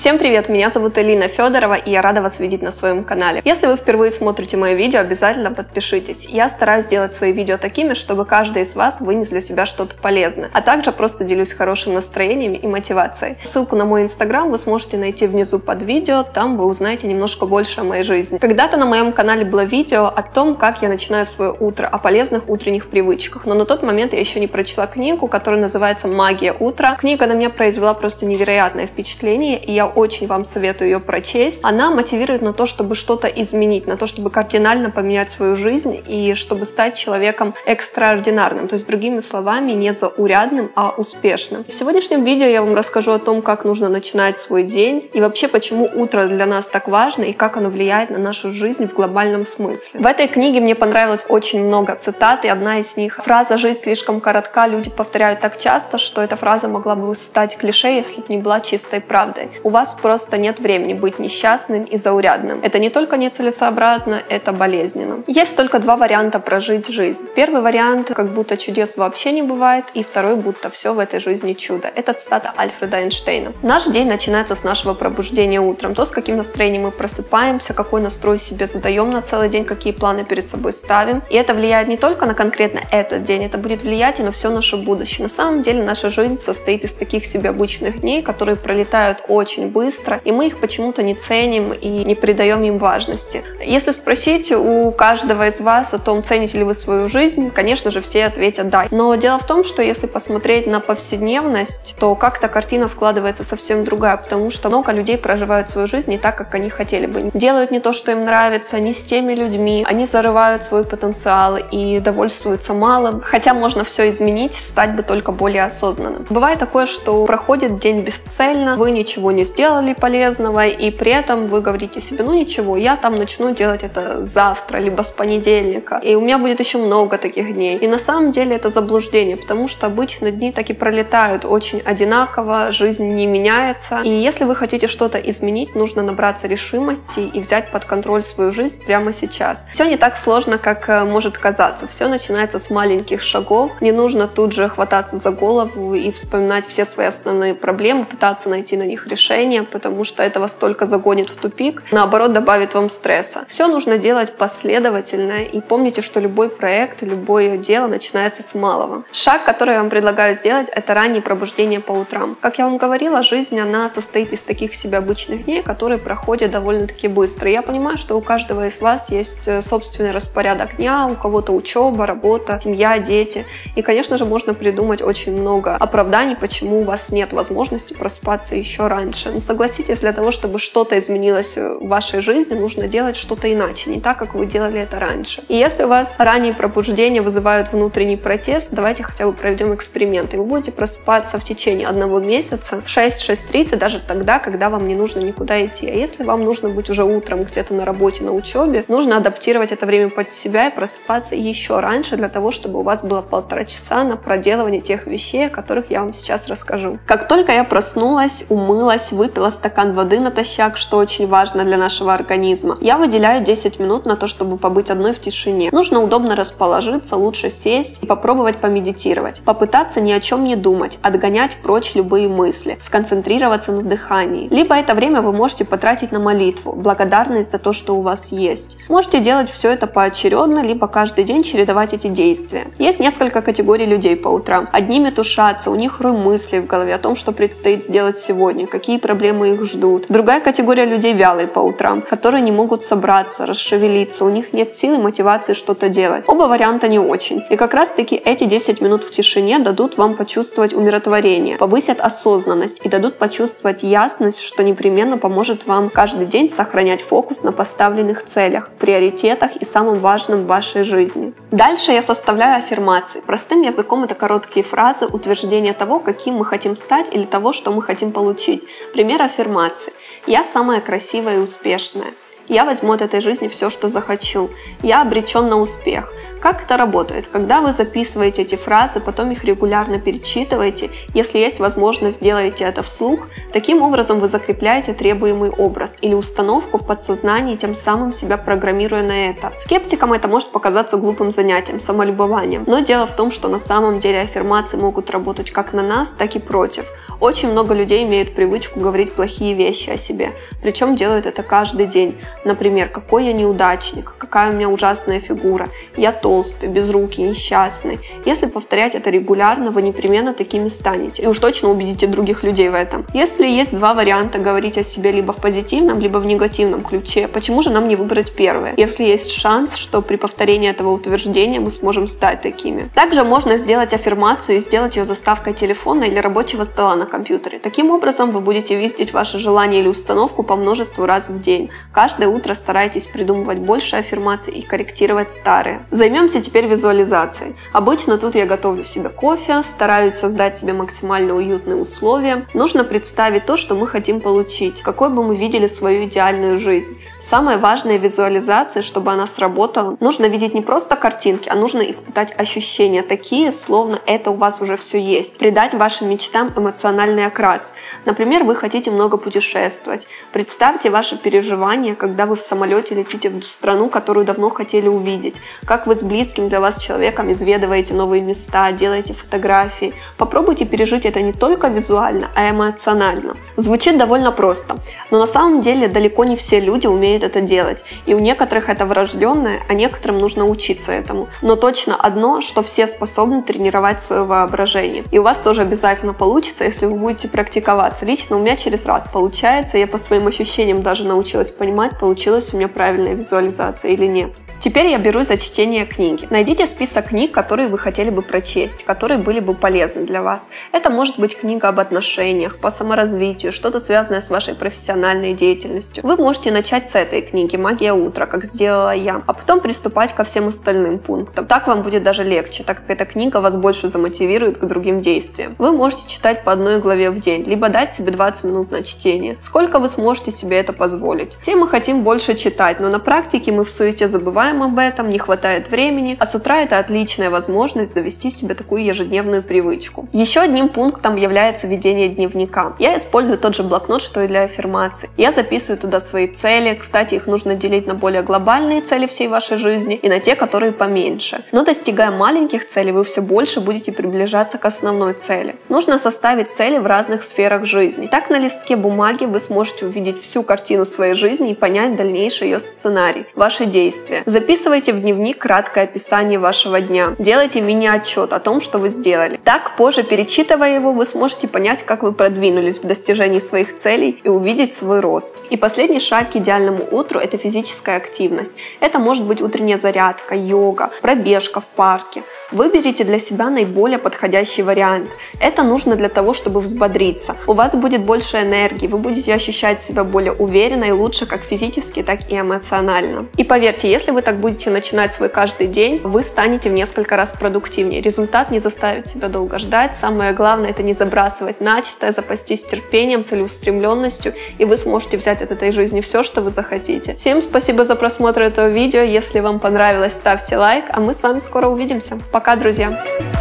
Всем привет, меня зовут Элина Федорова, и я рада вас видеть на своем канале. Если вы впервые смотрите мои видео, обязательно подпишитесь. Я стараюсь делать свои видео такими, чтобы каждый из вас вынес для себя что-то полезное, а также просто делюсь хорошим настроением и мотивацией. Ссылку на мой инстаграм вы сможете найти внизу под видео, там вы узнаете немножко больше о моей жизни. Когда-то на моем канале было видео о том, как я начинаю свое утро, о полезных утренних привычках, но на тот момент я еще не прочла книгу, которая называется «Магия утра». Книга на меня произвела просто невероятное впечатление, и я очень вам советую ее прочесть. Она мотивирует на то, чтобы что-то изменить, на то, чтобы кардинально поменять свою жизнь и чтобы стать человеком экстраординарным, то есть, другими словами, не заурядным, а успешным. В сегодняшнем видео я вам расскажу о том, как нужно начинать свой день и вообще, почему утро для нас так важно и как оно влияет на нашу жизнь в глобальном смысле. В этой книге мне понравилось очень много цитат, и одна из них — фраза «Жизнь слишком коротка» люди повторяют так часто, что эта фраза могла бы стать клише, если бы не была чистой правдой. У вас просто нет времени быть несчастным и заурядным. Это не только нецелесообразно, это болезненно. Есть только два варианта прожить жизнь. Первый вариант — как будто чудес вообще не бывает, и второй — будто все в этой жизни чудо. Это цитата Альфреда Эйнштейна. Наш день начинается с нашего пробуждения утром. То, с каким настроением мы просыпаемся, какой настрой себе задаем на целый день, какие планы перед собой ставим. И это влияет не только на конкретно этот день, это будет влиять и на все наше будущее. На самом деле наша жизнь состоит из таких себе обычных дней, которые пролетают очень быстро, и мы их почему-то не ценим и не придаем им важности. Если спросить у каждого из вас о том, цените ли вы свою жизнь, конечно же, все ответят «да». Но дело в том, что если посмотреть на повседневность, то как-то картина складывается совсем другая, потому что много людей проживают свою жизнь не так, как они хотели бы. Делают не то, что им нравится, не с теми людьми, они зарывают свой потенциал и довольствуются малым, хотя можно все изменить, стать бы только более осознанным. Бывает такое, что проходит день бесцельно, вы ничего не сделали полезного, и при этом вы говорите себе: ну ничего, я там начну делать это завтра, либо с понедельника, и у меня будет еще много таких дней. И на самом деле это заблуждение, потому что обычно дни так и пролетают очень одинаково, жизнь не меняется, и если вы хотите что-то изменить, нужно набраться решимости и взять под контроль свою жизнь прямо сейчас. Все не так сложно, как может казаться, все начинается с маленьких шагов, не нужно тут же хвататься за голову и вспоминать все свои основные проблемы, пытаться найти на них решение, потому что это вас только загонит в тупик, наоборот, добавит вам стресса. Все нужно делать последовательно, и помните, что любой проект, любое дело начинается с малого. Шаг, который я вам предлагаю сделать, это раннее пробуждение по утрам. Как я вам говорила, жизнь, она состоит из таких себе обычных дней, которые проходят довольно-таки быстро. Я понимаю, что у каждого из вас есть собственный распорядок дня, у кого-то учеба, работа, семья, дети. И, конечно же, можно придумать очень много оправданий, почему у вас нет возможности просыпаться еще раньше. Но согласитесь, для того, чтобы что-то изменилось в вашей жизни, нужно делать что-то иначе, не так, как вы делали это раньше. И если у вас ранние пробуждения вызывают внутренний протест, давайте хотя бы проведем эксперимент. И вы будете просыпаться в течение 1 месяца в 6-6:30, даже тогда, когда вам не нужно никуда идти. А если вам нужно быть уже утром где-то на работе, на учебе, нужно адаптировать это время под себя и просыпаться еще раньше, для того, чтобы у вас было 1,5 часа на проделывание тех вещей, о которых я вам сейчас расскажу. Как только я проснулась, умылась, выпила стакан воды натощак, что очень важно для нашего организма, я выделяю 10 минут на то, чтобы побыть одной в тишине. Нужно удобно расположиться, лучше сесть и попробовать помедитировать. Попытаться ни о чем не думать, отгонять прочь любые мысли, сконцентрироваться на дыхании. Либо это время вы можете потратить на молитву, благодарность за то, что у вас есть. Можете делать все это поочередно, либо каждый день чередовать эти действия. Есть несколько категорий людей по утрам. Одни метушатся, у них рой мыслей в голове о том, что предстоит сделать сегодня, какие проблемы их ждут. Другая категория людей вялые по утрам, которые не могут собраться, расшевелиться, у них нет сил и мотивации что-то делать. Оба варианта не очень. И как раз таки эти 10 минут в тишине дадут вам почувствовать умиротворение, повысят осознанность и дадут почувствовать ясность, что непременно поможет вам каждый день сохранять фокус на поставленных целях, приоритетах и самом важном в вашей жизни. Дальше я составляю аффирмации. Простым языком это короткие фразы, утверждения того, каким мы хотим стать или того, что мы хотим получить. Пример аффирмации. Я самая красивая и успешная. Я возьму от этой жизни все, что захочу. Я обречен на успех. Как это работает? Когда вы записываете эти фразы, потом их регулярно перечитываете, если есть возможность, сделайте это вслух, таким образом вы закрепляете требуемый образ или установку в подсознании, тем самым себя программируя на это. Скептикам это может показаться глупым занятием, самолюбованием, но дело в том, что на самом деле аффирмации могут работать как на нас, так и против. Очень много людей имеют привычку говорить плохие вещи о себе, причем делают это каждый день. Например, какой я неудачник, какая у меня ужасная фигура, я толстый, безрукий, несчастный. Если повторять это регулярно, вы непременно такими станете. И уж точно убедите других людей в этом. Если есть два варианта говорить о себе либо в позитивном, либо в негативном ключе, почему же нам не выбрать первое? Если есть шанс, что при повторении этого утверждения мы сможем стать такими. Также можно сделать аффирмацию и сделать ее заставкой телефона или рабочего стола на компьютере. Таким образом вы будете видеть ваше желание или установку по множеству раз в день. Каждое утро старайтесь придумывать больше аффирмаций и корректировать старые. Займемся теперь визуализацией. Обычно тут я готовлю себе кофе, стараюсь создать себе максимально уютные условия. Нужно представить то, что мы хотим получить, какой бы мы видели свою идеальную жизнь. Самая важная визуализация, чтобы она сработала, нужно видеть не просто картинки, а нужно испытать ощущения такие, словно это у вас уже все есть. Придать вашим мечтам эмоциональный окрас. Например, вы хотите много путешествовать. Представьте ваши переживания, когда вы в самолете летите в страну, которую давно хотели увидеть. Как вы с близким для вас человеком изведываете новые места, делаете фотографии. Попробуйте пережить это не только визуально, а эмоционально. Звучит довольно просто, но на самом деле далеко не все люди умеют это делать. И у некоторых это врожденное, а некоторым нужно учиться этому. Но точно одно, что все способны тренировать свое воображение. И у вас тоже обязательно получится, если вы будете практиковаться. Лично у меня через раз получается, я по своим ощущениям даже научилась понимать, получилась у меня правильная визуализация или нет. Теперь я берусь за чтение книги. Найдите список книг, которые вы хотели бы прочесть, которые были бы полезны для вас. Это может быть книга об отношениях, по саморазвитию, что-то связанное с вашей профессиональной деятельностью. Вы можете начать с этой книги «Магия утра», как сделала я, а потом приступать ко всем остальным пунктам. Так вам будет даже легче, так как эта книга вас больше замотивирует к другим действиям. Вы можете читать по одной главе в день, либо дать себе 20 минут на чтение. Сколько вы сможете себе это позволить? Все мы хотим больше читать, но на практике мы в суете забываем об этом, не хватает времени, а с утра это отличная возможность завести себе такую ежедневную привычку. Еще одним пунктом является ведение дневника. Я использую тот же блокнот, что и для аффирмаций. Я записываю туда свои цели, кстати, их нужно делить на более глобальные цели всей вашей жизни и на те, которые поменьше. Но достигая маленьких целей, вы все больше будете приближаться к основной цели. Нужно составить цели в разных сферах жизни. Так на листке бумаги вы сможете увидеть всю картину своей жизни и понять дальнейший ее сценарий, ваши действия. Записывайте в дневник краткое описание вашего дня. Делайте мини-отчет о том, что вы сделали. Так, позже, перечитывая его, вы сможете понять, как вы продвинулись в достижении своих целей и увидеть свой рост. И последний шаг к идеальному утру – это физическая активность. Это может быть утренняя зарядка, йога, пробежка в парке. Выберите для себя наиболее подходящий вариант. Это нужно для того, чтобы взбодриться. У вас будет больше энергии, вы будете ощущать себя более уверенно и лучше как физически, так и эмоционально. И поверьте, если вы так будете начинать свой каждый день, вы станете в несколько раз продуктивнее. Результат не заставит себя долго ждать. Самое главное – это не забрасывать начатое, запастись терпением, целеустремленностью, и вы сможете взять от этой жизни все, что вы захотите. Всем спасибо за просмотр этого видео. Если вам понравилось, ставьте лайк, а мы с вами скоро увидимся. Пока, друзья!